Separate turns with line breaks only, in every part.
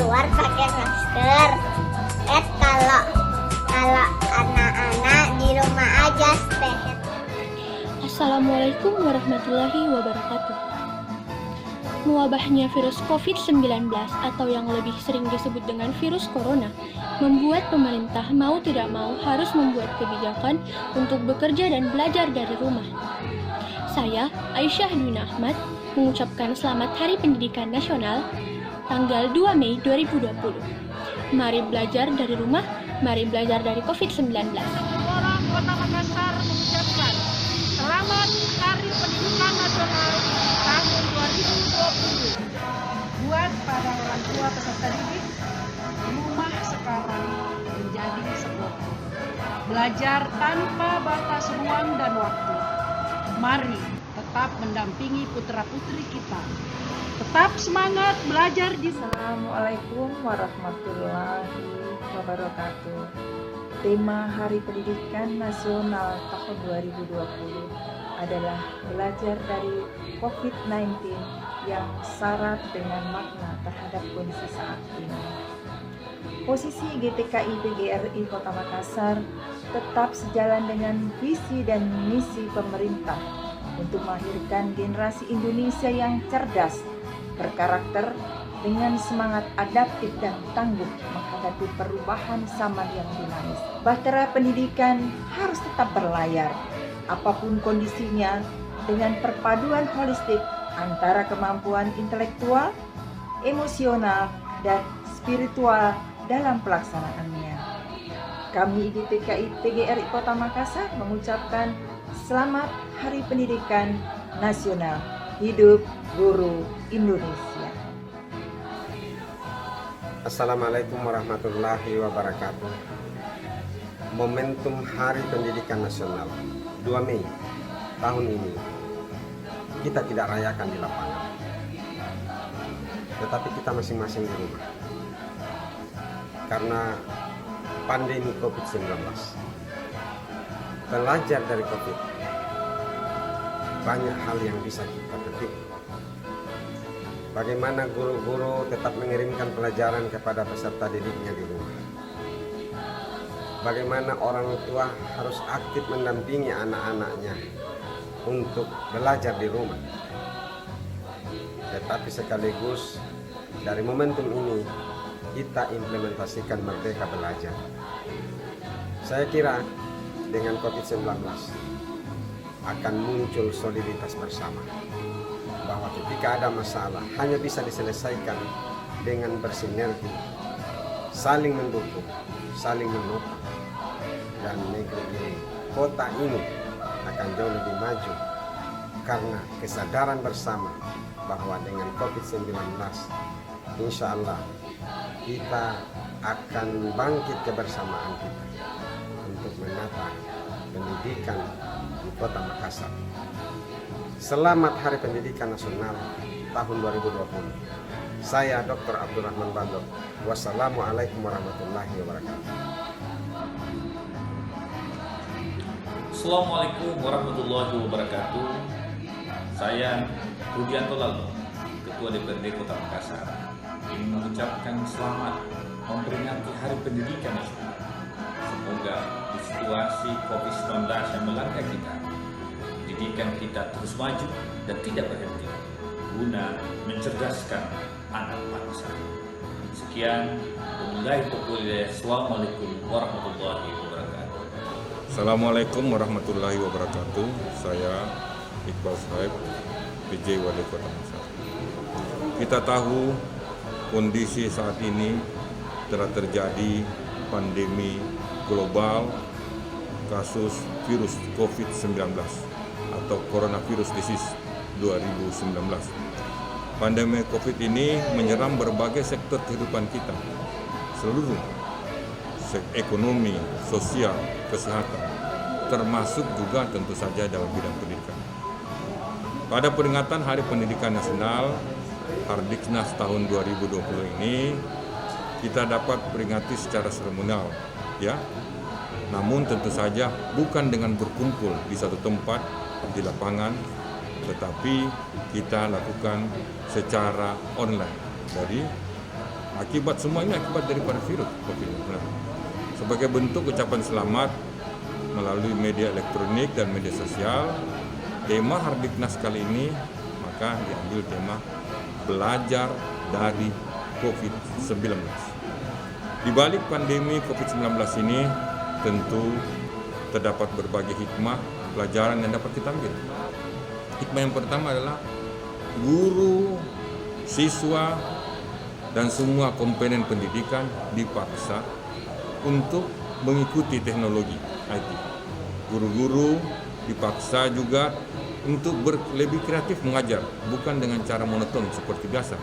keluar pakai masker. Kalau anak-anak di rumah aja stay at home.
Assalamualaikum warahmatullahi wabarakatuh. Mewabahnya virus COVID-19 atau yang lebih sering disebut dengan virus corona membuat pemerintah mau tidak mau harus membuat kebijakan untuk bekerja dan belajar dari rumah. Saya, Aisyah Dwina Ahmad, mengucapkan selamat Hari Pendidikan Nasional tanggal 2 Mei 2020. Mari belajar dari rumah, mari belajar dari COVID-19.
Orang Kota Makassar mengucapkan selamat Hari Pendidikan Nasional tahun 2020. Buat para orang tua peserta didik, rumah sekarang menjadi sekolah. Belajar tanpa batas ruang dan waktu. Mari tetap mendampingi putra-putri kita. Tetap semangat belajar di
Assalamualaikum warahmatullahi wabarakatuh. Tema Hari Pendidikan Nasional tahun 2020 adalah belajar dari COVID-19 yang syarat dengan makna terhadap kondisi saat ini. Posisi GTKI PGRI Kota Makassar tetap sejalan dengan visi dan misi pemerintah untuk melahirkan generasi Indonesia yang cerdas, berkarakter, dengan semangat adaptif dan tangguh menghadapi perubahan zaman yang dinamis. Bahtera pendidikan harus tetap berlayar, apapun kondisinya, dengan perpaduan holistik antara kemampuan intelektual, emosional, dan spiritual dalam pelaksanaannya. Kami IGTKI PGRI Kota Makassar mengucapkan selamat Hari Pendidikan Nasional. Hidup Guru Indonesia.
Assalamualaikum warahmatullahi wabarakatuh. Momentum Hari Pendidikan Nasional 2 Mei tahun ini kita tidak rayakan di lapangan, tetapi kita masing-masing di rumah karena pandemi COVID-19. Belajar dari COVID, banyak hal yang bisa kita petik. Bagaimana guru-guru tetap mengirimkan pelajaran kepada peserta didiknya di rumah. Bagaimana orang tua harus aktif mendampingi anak-anaknya untuk belajar di rumah. Tetapi sekaligus dari momentum ini kita implementasikan Merdeka Belajar. Saya kira dengan COVID-19 akan muncul soliditas bersama, bahwa ketika ada masalah hanya bisa diselesaikan dengan bersinergi, saling mendukung, saling menopang, dan negeri ini, kota ini akan jauh lebih maju karena kesadaran bersama bahwa dengan COVID-19 insya Allah kita akan bangkit kebersamaan kita untuk menata pendidikan di Kota Makassar. Selamat Hari Pendidikan Nasional tahun 2020. Saya Dr. Abdurrahman Bandok. Wassalamualaikum warahmatullahi wabarakatuh.
Assalamualaikum warahmatullahi wabarakatuh. Saya Rudianto Lalo, Ketua DPRD Kota Makassar, ingin mengucapkan selamat memperingati Hari Pendidikan Nasional. Semoga di situasi COVID-19 yang melanda kita, pendidikan kita terus maju dan tidak berhenti guna mencerdaskan anak bangsa. Sekian, wabillahi taufiq. Assalamualaikum warahmatullahi wabarakatuh.
Assalamualaikum warahmatullahi wabarakatuh. Saya Iqbal Saib, PJ Wali Kota Makassar. Kita tahu kondisi saat ini telah terjadi pandemi global kasus virus COVID-19 atau Coronavirus Disease 2019. Pandemi COVID ini menyerang berbagai sektor kehidupan kita, seluruh ekonomi, sosial, kesehatan, termasuk juga tentu saja dalam bidang pendidikan. Pada peringatan Hari Pendidikan Nasional Hardiknas tahun 2020 ini, kita dapat peringati secara seremonial, ya. Namun tentu saja bukan dengan berkumpul di satu tempat di lapangan, tetapi kita lakukan secara online dari Akibat semua ini akibat daripada virus COVID-19. Sebagai bentuk ucapan selamat melalui media elektronik dan media sosial, tema Hardiknas kali ini maka diambil tema belajar dari COVID-19. Di balik pandemi COVID-19 ini tentu terdapat berbagai hikmah pelajaran yang dapat kita ambil. Hikmah yang pertama adalah guru, siswa, dan semua komponen pendidikan dipaksa untuk mengikuti teknologi IT. Guru-guru dipaksa juga untuk lebih kreatif mengajar, bukan dengan cara monoton seperti biasa,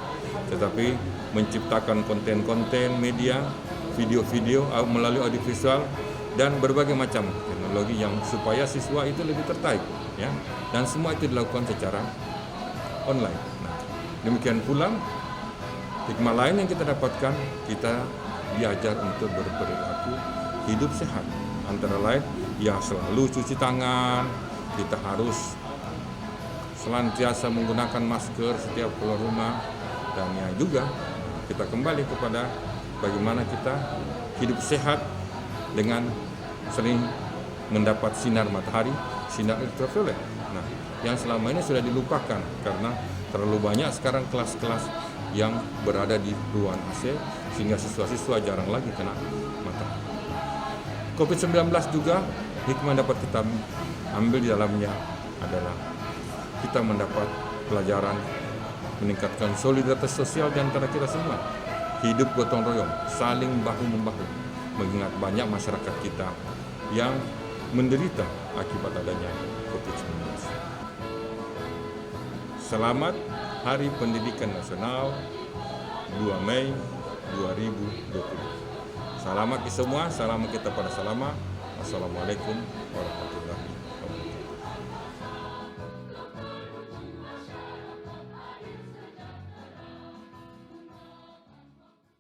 tetapi menciptakan konten-konten media, video-video melalui audiovisual dan berbagai macam teknologi yang supaya siswa itu lebih tertarik, ya. Dan semua itu dilakukan secara online. Nah, demikian pula hikmah lain yang kita dapatkan, kita diajar untuk berperilaku hidup sehat. Antara lain, ya selalu cuci tangan, kita harus senantiasa menggunakan masker setiap keluar rumah, dan ya juga kita kembali kepada bagaimana kita hidup sehat dengan sering mendapat sinar matahari, sinar ultraviolet. Nah, yang selama ini sudah dilupakan karena terlalu banyak sekarang kelas-kelas yang berada di ruang AC sehingga siswa-siswa jarang lagi kena matahari. COVID-19 juga hikmah dapat kita ambil di dalamnya adalah kita mendapat pelajaran meningkatkan solidaritas sosial di antara kita semua. Hidup gotong royong, saling bahu-membahu, mengingat banyak masyarakat kita yang menderita akibat adanya COVID-19. Selamat Hari Pendidikan Nasional 2 Mei 2020. Selamat semua, salam kita pada salama. Assalamualaikum warahmatullahi wabarakatuh.